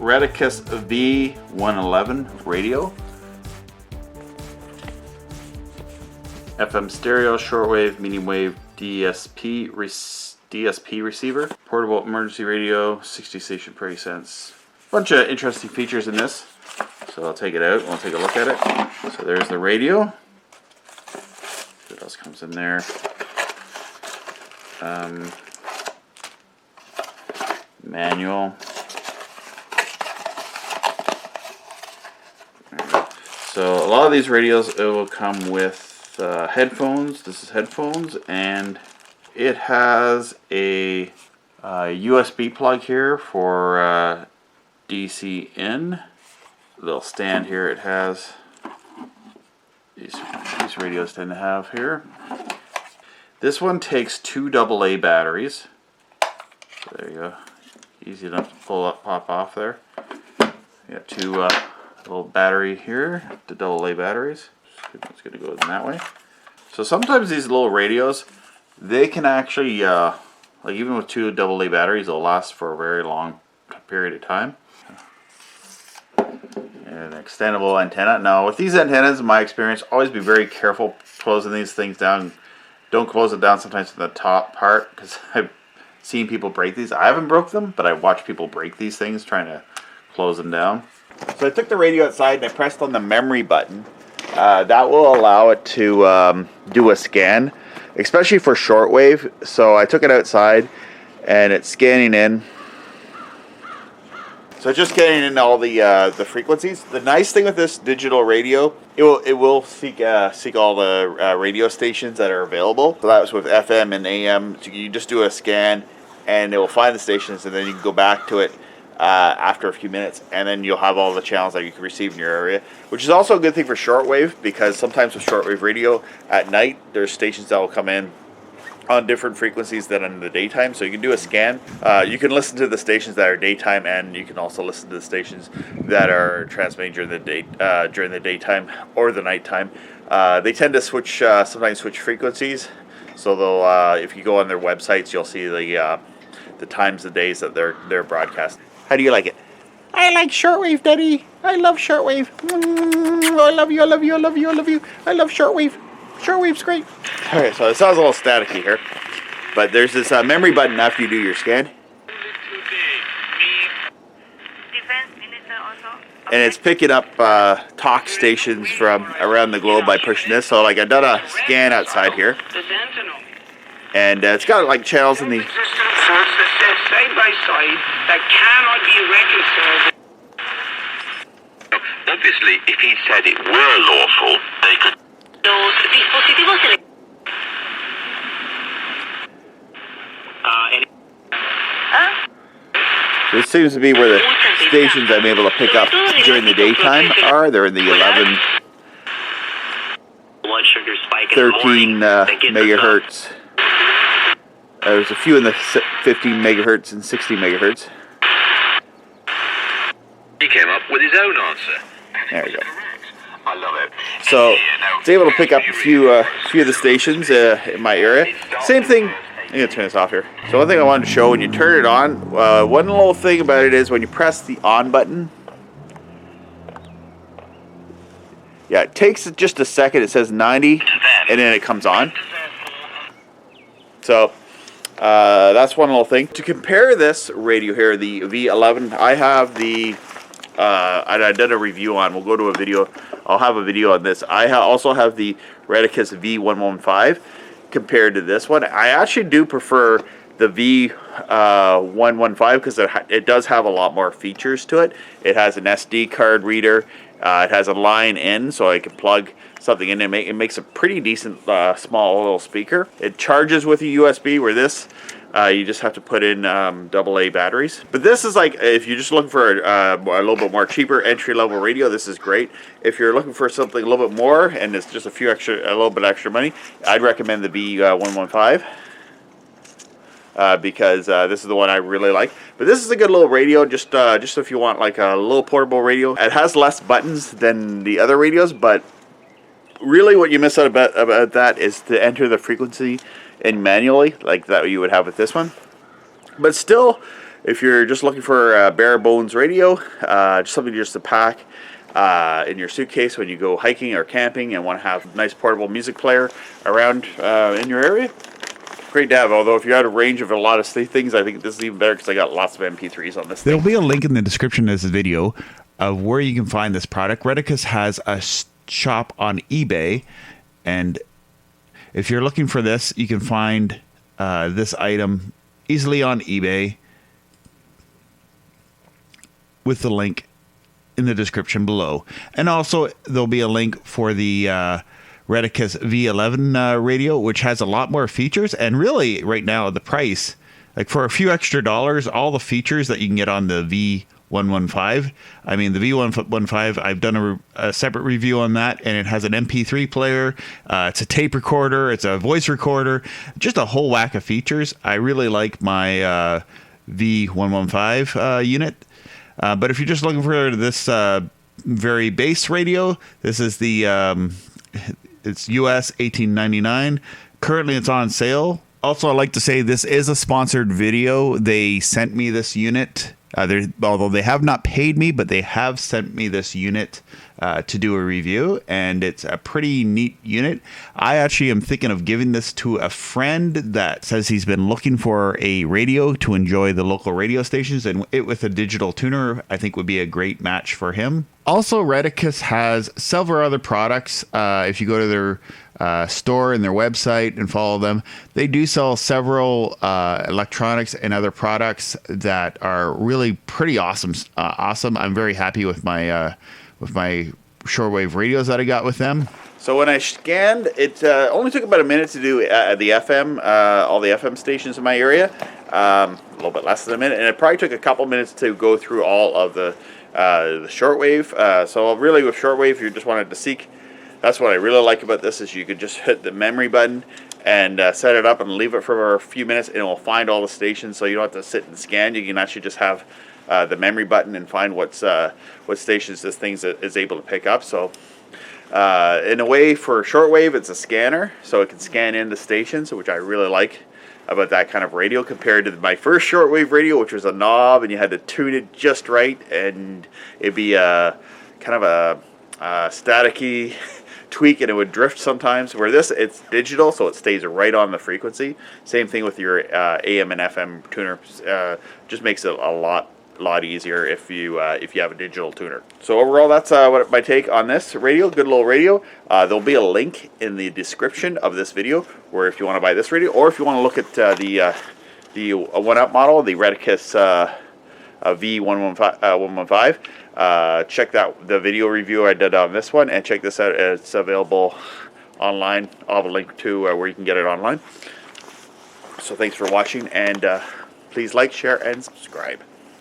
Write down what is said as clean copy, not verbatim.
Retekess V111 radio. FM stereo, shortwave, medium wave, DSP receiver. Portable emergency radio, 60 station prairie sense. Bunch of interesting features in this. So I'll take it out and we'll take a look at it. So there's the radio. What else comes in there? Manual. So a lot of these radios, it will come with headphones. This is headphones, and it has a USB plug here for DC in. Little stand here it has. These radios tend to have here. This one takes 2 AA batteries. So there you go. Easy enough to pull up, pop off there. You got 2 little battery here, the AA batteries. It's going to go in that way. So sometimes these little radios, they can actually, like even with 2 AA batteries, they'll last for a very long period of time. And an extendable antenna. Now with these antennas, in my experience, always be very careful closing these things down. Don't close it down sometimes in the top part, because I've seen people break these. I haven't broke them, but I watch people break these things trying to close them down. So I took the radio outside and I pressed on the memory button. That will allow it to do a scan, especially for shortwave. So I took it outside and it's scanning in. So just getting in all the frequencies. The nice thing with this digital radio, it will seek all the radio stations that are available. So that was with FM and AM. So you just do a scan, and it will find the stations, and then you can go back to it after a few minutes, and then you'll have all the channels that you can receive in your area. Which is also a good thing for shortwave, because sometimes with shortwave radio at night, there's stations that will come in on different frequencies than in the daytime. So you can do a scan. You can listen to the stations that are daytime, and you can also listen to the stations that are transmitting during the daytime or the nighttime. They tend to switch, sometimes switch frequencies. So they'll, if you go on their websites, you'll see the times, the days that they're broadcasting. How do you like it? I like shortwave, Daddy. I love shortwave. I love you. I love you. I love you. I love you. I love shortwave. Shortwave's great. Alright, so it sounds a little staticky here, but there's this memory button after you do your scan, and it's picking up talk stations from around the globe by pushing this. So like I've done a scan outside here, and it's got like channels in the side by side that cannot be reconciled. Obviously, if he said it were lawful, they could. This seems to be where the stations I'm able to pick up during the daytime are. They're in the 11, 13 megahertz. There's a few in the 15 megahertz and 60 megahertz. He came up with his own answer. There we go. I love it. So it's able to pick up a few of the stations in my area. Same thing. I'm going to turn this off here. So one thing I wanted to show, when you turn it on, one little thing about it is when you press the on button, yeah, it takes just a second. It says 90, and then it comes on. So that's one little thing. To compare this radio here, the V11, I have the, I did a review on, we'll go to a video, I'll have a video on this. I also have the Retekess V115 compared to this one. I actually do prefer the V115 because it does have a lot more features to it. It has an SD card reader. It has a line in, so I can plug something in and it makes a pretty decent small little speaker. It charges with a USB, where this you just have to put in AA batteries. But this is like, if you're just looking for a little bit more cheaper entry-level radio, this is great. If you're looking for something a little bit more and it's just a little bit extra money, I'd recommend the V115 because this is the one I really like. But this is a good little radio, just if you want like a little portable radio. It has less buttons than the other radios, but really what you miss out about that is to enter the frequency in manually, like that you would have with this one. But still, if you're just looking for a bare bones radio, just something just to pack in your suitcase when you go hiking or camping and want to have a nice portable music player around in your area, great to have. Although if you're out of range of a lot of things, I think this is even better because I got lots of MP3s on this thing. There'll be a link in the description of this video of where you can find this product. Retekess has a shop on eBay, and if you're looking for this, you can find this item easily on eBay with the link in the description below. And also there'll be a link for the Retekess V111 radio, which has a lot more features, and really right now the price, like for a few extra dollars, all the features that you can get on the V115. I mean, the V115, I've done a separate review on that, and it has an MP3 player, it's a tape recorder, it's a voice recorder, just a whole whack of features. I really like my V115 unit. But if you're just looking for this very base radio, this is the it's US $18.99. Currently, it's on sale. Also, I'd like to say this is a sponsored video. They sent me this unit. Although they have not paid me, but they have sent me this unit to do a review, and it's a pretty neat unit. I actually am thinking of giving this to a friend that says he's been looking for a radio to enjoy the local radio stations, and it with a digital tuner I think would be a great match for him. Also, Retekess has several other products. If you go to their store and their website and follow them, they do sell several electronics and other products that are really pretty awesome. I'm very happy with my shortwave radios that I got with them. So when I scanned, it only took about a minute to do the FM, all the FM stations in my area. A little bit less than a minute, and it probably took a couple minutes to go through all of the shortwave. So really with shortwave, if you just wanted to seek, that's what I really like about this, is you could just hit the memory button and set it up and leave it for a few minutes, and it will find all the stations, so you don't have to sit and scan. You can actually just have the memory button and find what stations this thing is able to pick up. So in a way, for shortwave, it's a scanner, so it can scan in the stations, which I really like about that kind of radio compared to my first shortwave radio, which was a knob and you had to tune it just right, and it'd be kind of a staticky tweak, and it would drift sometimes. Where this, it's digital, so it stays right on the frequency. Same thing with your AM and FM tuner. Just makes it a lot easier if you have a digital tuner. So overall, that's what my take on this radio. Good little radio. There'll be a link in the description of this video where if you want to buy this radio, or if you want to look at the 1-up model, the Retekess V115. Check the video review I did on this one, and check this out. It's available online. I'll have a link to where you can get it online. So thanks for watching, and please like, share, and subscribe.